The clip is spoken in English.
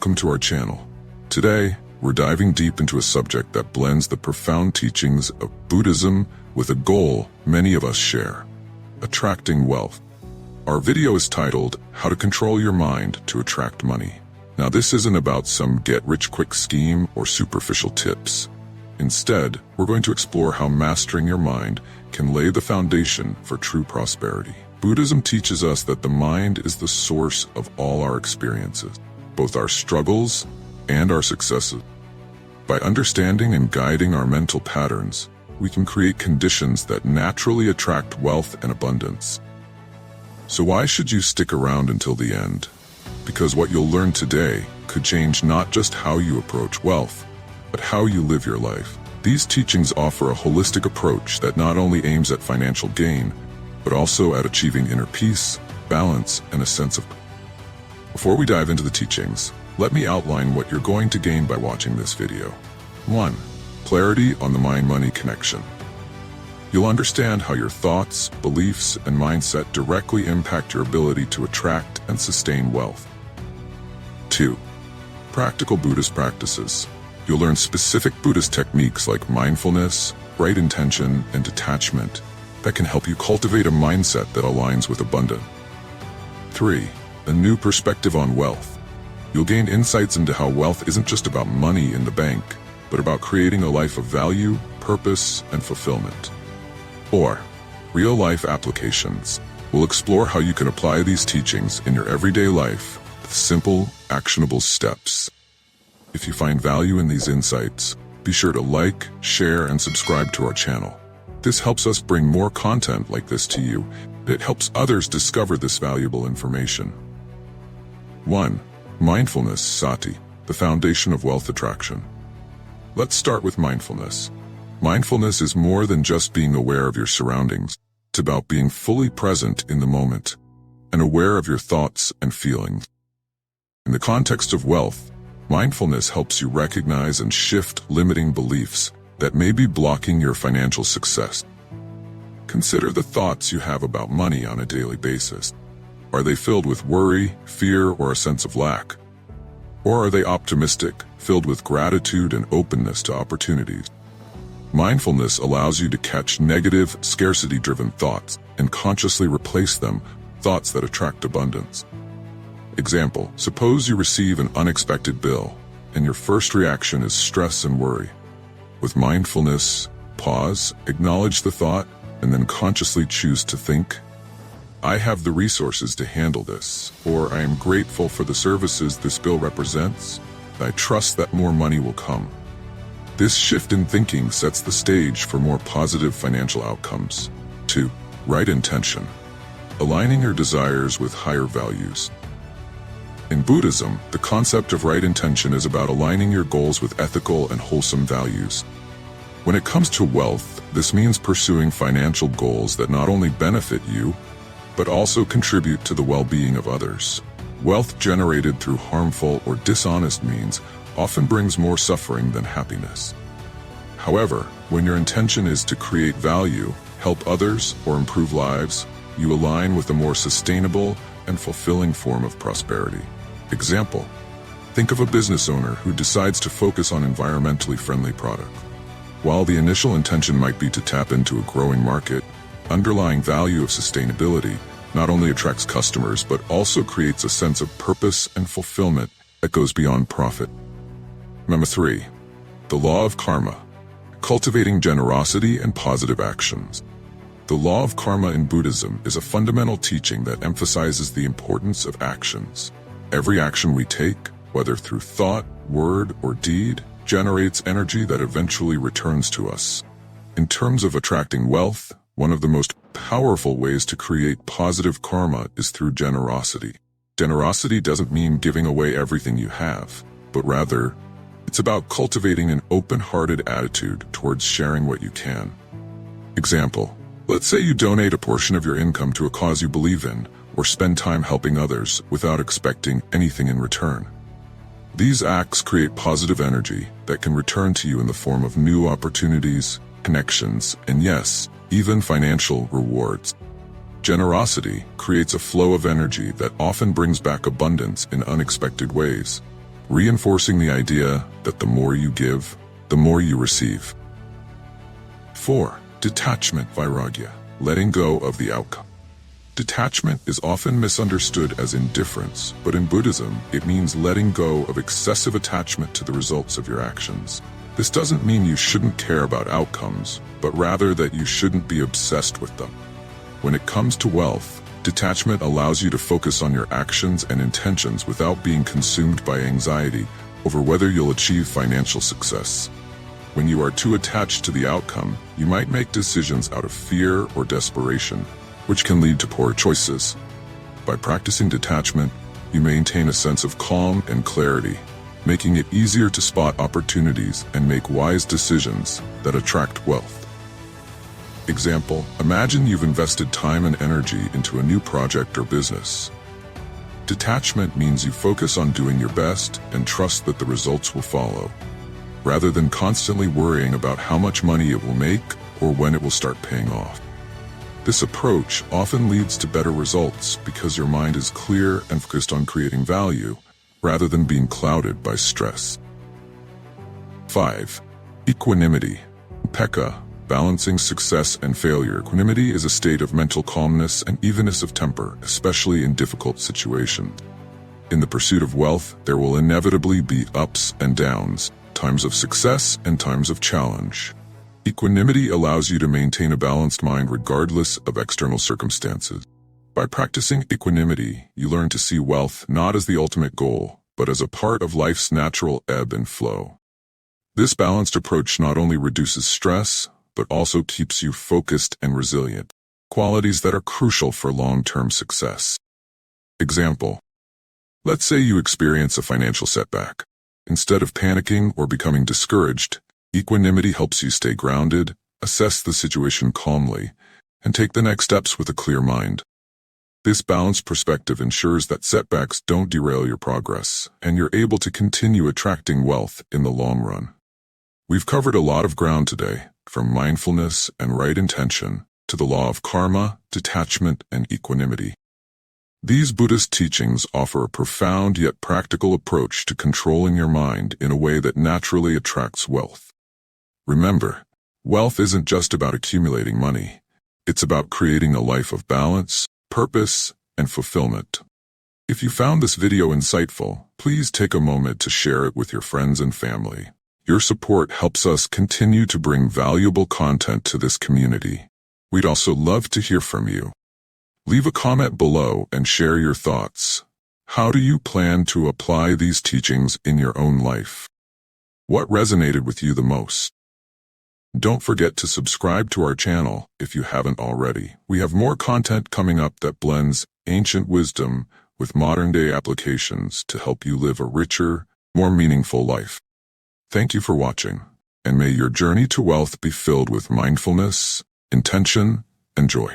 Welcome to our channel. Today, we're diving deep into a subject that blends the profound teachings of Buddhism with a goal many of us share: attracting wealth. Our video is titled, How to Control Your Mind to Attract Money. Now, this isn't about some get-rich-quick scheme or superficial tips. Instead, we're going to explore how mastering your mind can lay the foundation for true prosperity. Buddhism teaches us that the mind is the source of all our experiences, both our struggles and our successes. By understanding and guiding our mental patterns, we can create conditions that naturally attract wealth and abundance. So why should you stick around until the end? Because what you'll learn today could change not just how you approach wealth, but how you live your life. These teachings offer a holistic approach that not only aims at financial gain, but also at achieving inner peace, balance, and a sense of. Before we dive into the teachings, let me outline what you're going to gain by watching this video. 1. Clarity on the mind-money connection. You'll understand how your thoughts, beliefs, and mindset directly impact your ability to attract and sustain wealth. 2. Practical Buddhist practices. You'll learn specific Buddhist techniques like mindfulness, right intention, and detachment that can help you cultivate a mindset that aligns with abundance. 3. A new perspective on wealth. You'll gain insights into how wealth isn't just about money in the bank, but about creating a life of value, purpose, and fulfillment. 4. Real-life applications. We'll explore how you can apply these teachings in your everyday life with simple, actionable steps. If you find value in these insights, be sure to like, share, and subscribe to our channel. This helps us bring more content like this to you. It helps others discover this valuable information. 1. Mindfulness sati, the foundation of wealth attraction. Let's start with mindfulness. Mindfulness is more than just being aware of your surroundings. It's about being fully present in the moment and aware of your thoughts and feelings. In the context of wealth, mindfulness helps you recognize and shift limiting beliefs that may be blocking your financial success. Consider the thoughts you have about money on a daily basis. Are they filled with worry, fear, or a sense of lack? Or are they optimistic, filled with gratitude and openness to opportunities? Mindfulness allows you to catch negative, scarcity-driven thoughts and consciously replace them with thoughts that attract abundance. Example, suppose you receive an unexpected bill, and your first reaction is stress and worry. With mindfulness, pause, acknowledge the thought, and then consciously choose to think, I have the resources to handle this, or I am grateful for the services this bill represents. I trust that more money will come. This shift in thinking sets the stage for more positive financial outcomes. 2. Right intention. Aligning your desires with higher values. In Buddhism, the concept of right intention is about aligning your goals with ethical and wholesome values. When it comes to wealth, this means pursuing financial goals that not only benefit you, but also contribute to the well-being of others. Wealth generated through harmful or dishonest means often brings more suffering than happiness. However, when your intention is to create value, help others, or improve lives, you align with a more sustainable and fulfilling form of prosperity. Example, think of a business owner who decides to focus on environmentally friendly products. While the initial intention might be to tap into a growing market, underlying value of sustainability not only attracts customers but also creates a sense of purpose and fulfillment that goes beyond profit. Number 3. The law of karma. Cultivating generosity and positive actions. The law of karma in Buddhism is a fundamental teaching that emphasizes the importance of actions. Every action we take, whether through thought, word, or deed, generates energy that eventually returns to us. In terms of attracting wealth, one of the most powerful ways to create positive karma is through generosity. Generosity doesn't mean giving away everything you have, but rather, it's about cultivating an open-hearted attitude towards sharing what you can. Example, let's say you donate a portion of your income to a cause you believe in, or spend time helping others without expecting anything in return. These acts create positive energy that can return to you in the form of new opportunities, connections, and yes, even financial rewards. Generosity creates a flow of energy that often brings back abundance in unexpected ways. reinforcing the idea that the more you give, the more you receive. 4. Detachment vairagya, letting go of the outcome. Detachment is often misunderstood as indifference, but in Buddhism, it means letting go of excessive attachment to the results of your actions. This doesn't mean you shouldn't care about outcomes, but rather that you shouldn't be obsessed with them. When it comes to wealth, detachment allows you to focus on your actions and intentions without being consumed by anxiety over whether you'll achieve financial success. When you are too attached to the outcome, you might make decisions out of fear or desperation, which can lead to poor choices. By practicing detachment, you maintain a sense of calm and clarity, making it easier to spot opportunities and make wise decisions that attract wealth. Example, imagine you've invested time and energy into a new project or business. Detachment means you focus on doing your best and trust that the results will follow, rather than constantly worrying about how much money it will make or when it will start paying off. This approach often leads to better results because your mind is clear and focused on creating value, rather than being clouded by stress. 5. Equanimity, upekkha, balancing success and failure. Equanimity is a state of mental calmness and evenness of temper, especially in difficult situations. In the pursuit of wealth, there will inevitably be ups and downs, times of success and times of challenge. Equanimity allows you to maintain a balanced mind regardless of external circumstances. By practicing equanimity, you learn to see wealth not as the ultimate goal, but as a part of life's natural ebb and flow. This balanced approach not only reduces stress, but also keeps you focused and resilient, qualities that are crucial for long-term success. Example, let's say you experience a financial setback. Instead of panicking or becoming discouraged, equanimity helps you stay grounded, assess the situation calmly, and take the next steps with a clear mind. This balanced perspective ensures that setbacks don't derail your progress, and you're able to continue attracting wealth in the long run. We've covered a lot of ground today, from mindfulness and right intention to the law of karma, detachment, and equanimity. These Buddhist teachings offer a profound yet practical approach to controlling your mind in a way that naturally attracts wealth. Remember, wealth isn't just about accumulating money. It's about creating a life of balance, purpose, and fulfillment. If you found this video insightful, please take a moment to share it with your friends and family. Your support helps us continue to bring valuable content to this community. We'd also love to hear from you. Leave a comment below and share your thoughts. How do you plan to apply these teachings in your own life? What resonated with you the most? Don't forget to subscribe to our channel if you haven't already. We have more content coming up that blends ancient wisdom with modern-day applications to help you live a richer, more meaningful life. Thank you for watching, and may your journey to wealth be filled with mindfulness, intention, and joy.